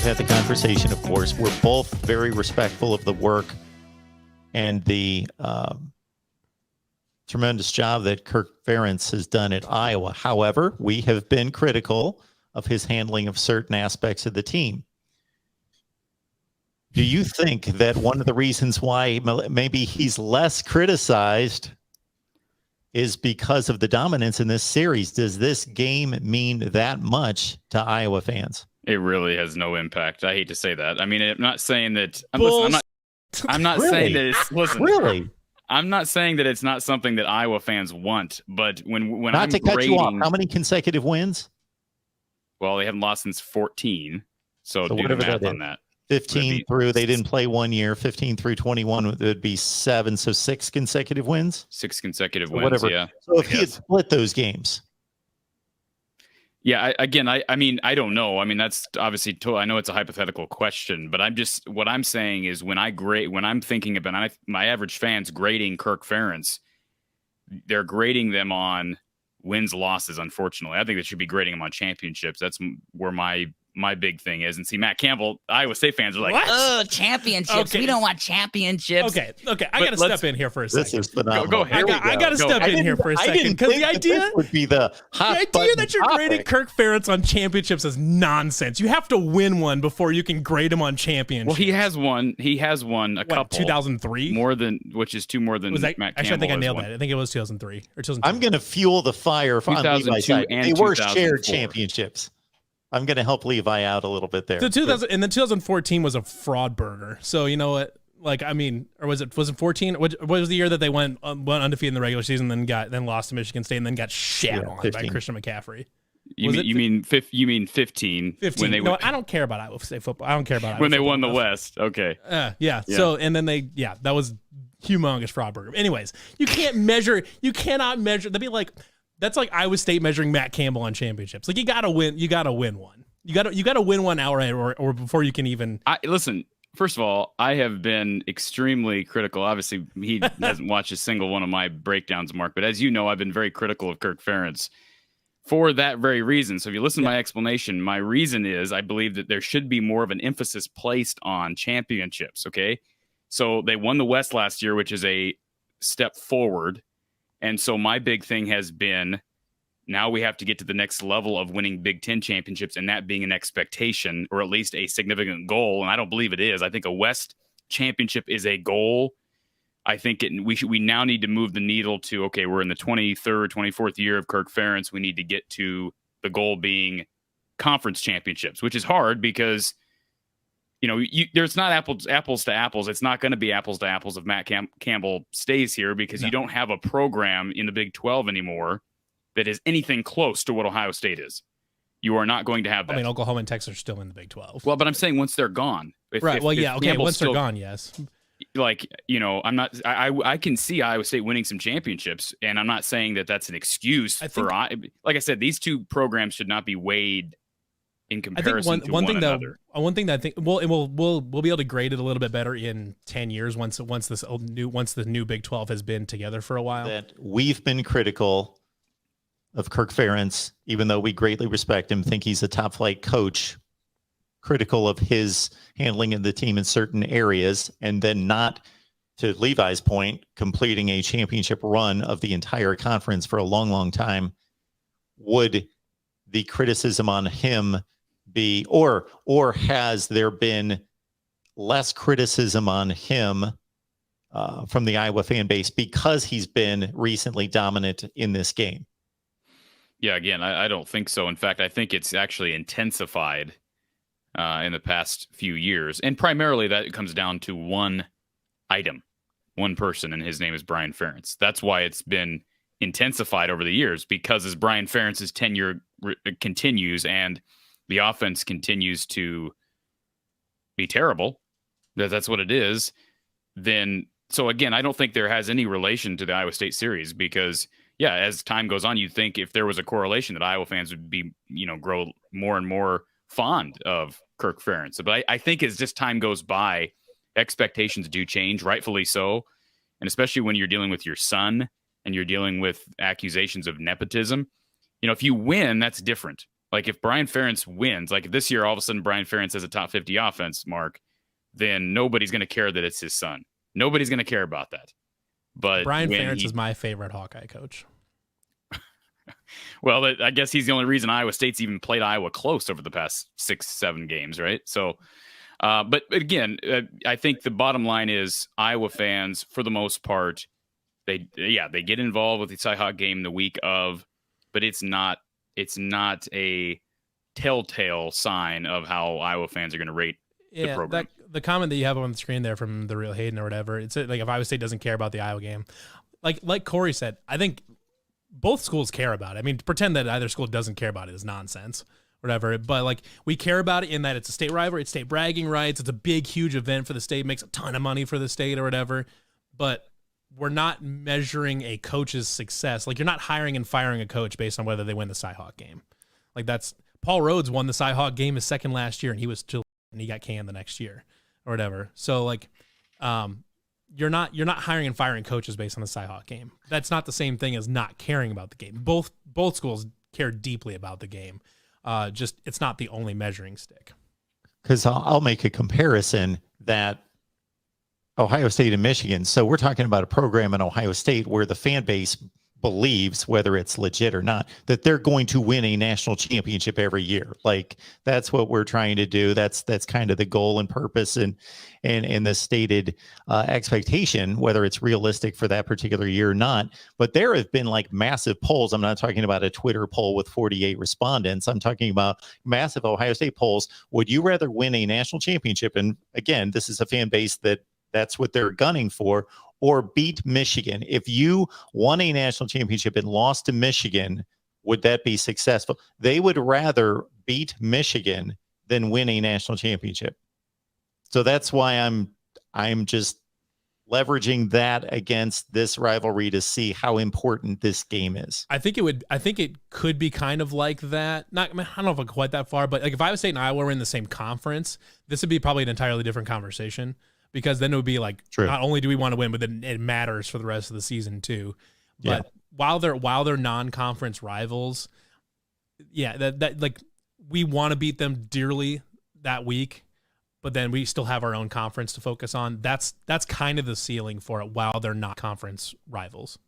had the conversation, of course. We're both very respectful of the work and the tremendous job that Kirk Ferentz has done at Iowa. However, we have been critical of his handling of certain aspects of the team. Do you think that one of the reasons why maybe he's less criticized is because of the dominance in this series? Does this game mean that much to Iowa fans? It really has no impact. I hate to say that. I mean, I'm not saying that. I'm not Really? saying that it's. Listen, Really? I'm not saying that it's not something that Iowa fans want. But when Not I'm to cut grading, you off, how many consecutive wins? well, they haven't lost since 14. So do the whatever math that on is. that. 15 through, they didn't play 1 year. 15 through 21 would be 7. So 6 consecutive wins. 6 consecutive wins. Whatever. Yeah. So if he had split those games. Yeah, I mean, I don't know. I mean, that's obviously, I know it's a hypothetical question, but what I'm saying is when I'm thinking about my average fans grading Kirk Ferentz, they're grading them on wins, losses, unfortunately. I think they should be grading them on championships. That's where my big thing is. And see, Matt Campbell, Iowa State fans are like, What? oh, championships. Okay. We don't want championships. Okay. I got to step in here for a second. This is phenomenal. Go ahead. I got to step in here for a second because the idea would be the idea that you're grading Kirk Ferentz on championships is nonsense. You have to win one before you can grade him on championships. Well, he has won a couple. 2003? Which is 2 more than Matt Campbell. Actually, I think I nailed won. that. I think it was 2003 or 2002. I'm going to fuel the fire on Levi's side. and They were 2004. shared championships. I'm going to help Levi out a little bit there. So 2014 was a fraud burger. So you know what? Like, I mean, or was it 14? What was the year that they went undefeated in the regular season, then lost to Michigan State, and then got shat on 15. by Christian McCaffrey? You mean 15? 15. When they I don't care about Iowa State football. I don't care about Iowa when they football won the enough. West. Okay. Yeah. So and then that was humongous fraud burger. Anyways, you cannot measure. That'd be like. That's like Iowa State measuring Matt Campbell on championships. Like you gotta win one. You gotta win one outright, or before you can even. Listen. First of all, I have been extremely critical. Obviously, he hasn't watched a single one of my breakdowns, Mark. But as you know, I've been very critical of Kirk Ferentz for that very reason. So if you listen to my explanation, my reason is I believe that there should be more of an emphasis placed on championships. Okay, so they won the West last year, which is a step forward. And so my big thing has been now we have to get to the next level of winning Big Ten championships, and that being an expectation or at least a significant goal. And I don't believe it is. I think a West championship is a goal. I think we now need to move the needle to, okay, we're in the 23rd, 24th year of Kirk Ferentz. We need to get to the goal being conference championships, which is hard because there's not apples to apples. It's not going to be apples to apples if Matt Campbell stays here because you don't have a program in the Big 12 anymore that is anything close to what Ohio State is. You are not going to have that. I mean, Oklahoma and Texas are still in the Big 12. Well, but I'm saying once they're gone. Once they're gone, yes. Like, I'm not. I can see Iowa State winning some championships, and I'm not saying that that's an excuse like I said, these two programs should not be weighed in comparison to one another. One thing that I think we'll be able to grade it a little bit better in 10 years once the new Big 12 has been together for a while. That we've been critical of Kirk Ferentz, even though we greatly respect him, think he's a top flight coach, critical of his handling of the team in certain areas, and then not, to Levi's point, completing a championship run of the entire conference for a long, long time. Would the criticism on him be, or has there been less criticism on him from the Iowa fan base because he's been recently dominant in this game? Yeah, again, I don't think so. In fact, I think it's actually intensified in the past few years. And primarily that comes down to one item, one person, and his name is Brian Ferentz. That's why it's been intensified over the years, because as Brian Ferentz's tenure continues and the offense continues to be terrible, that's what it is, then, so again, I don't think there has any relation to the Iowa State series because, yeah, as time goes on, you'd think if there was a correlation that Iowa fans would be, grow more and more fond of Kirk Ferentz. But I think as just time goes by, expectations do change, rightfully so. And especially when you're dealing with your son and you're dealing with accusations of nepotism, if you win, that's different. Like if Brian Ferentz wins, like this year, all of a sudden Brian Ferentz has a top 50 offense, Mark, then nobody's going to care that it's his son. Nobody's going to care about that. But Brian Ferentz is my favorite Hawkeye coach. Well, I guess he's the only reason Iowa State's even played Iowa close over the past 6-7 games, right? So, but again, I think the bottom line is Iowa fans, for the most part, they get involved with the Cyhawk game the week of, but it's not a telltale sign of how Iowa fans are going to rate the program. The comment that you have on the screen there from the real Hayden or whatever, it's like if Iowa State doesn't care about the Iowa game, like Corey said, I think both schools care about it. I mean, to pretend that either school doesn't care about it is nonsense, whatever. But like we care about it in that it's a state rivalry, it's state bragging rights, it's a big, huge event for the state, makes a ton of money for the state or whatever. But we're not measuring a coach's success. Like you're not hiring and firing a coach based on whether they win the Cyhawk game. Like that's Paul Rhodes won the Cyhawk game his second last year, and he got canned the next year or whatever. So like, you're not hiring and firing coaches based on the Cyhawk game. That's not the same thing as not caring about the game. Both schools care deeply about the game. Just it's not the only measuring stick. Because I'll make a comparison that Ohio State and Michigan. So we're talking about a program in Ohio State where the fan base believes, whether it's legit or not, that they're going to win a national championship every year. Like that's what we're trying to do. That's kind of the goal and purpose and the stated expectation, whether it's realistic for that particular year or not. But there have been like massive polls. I'm not talking about a Twitter poll with 48 respondents. I'm talking about massive Ohio State polls. Would you rather win a national championship? And again, this is a fan base that's what they're gunning for, or beat Michigan. If you won a national championship and lost to Michigan, would that be successful? They would rather beat Michigan than win a national championship. So that's why I'm just leveraging that against this rivalry to see how important this game is. I think it could be kind of like that. I don't know if I'm quite that far, but like if Iowa State and Iowa were in the same conference, this would be probably an entirely different conversation. Because then it would be like, True. Not only do we want to win, but then it matters for the rest of the season too. But while they're non-conference rivals, that like we want to beat them dearly that week, but then we still have our own conference to focus on. That's kind of the ceiling for it while they're not conference rivals.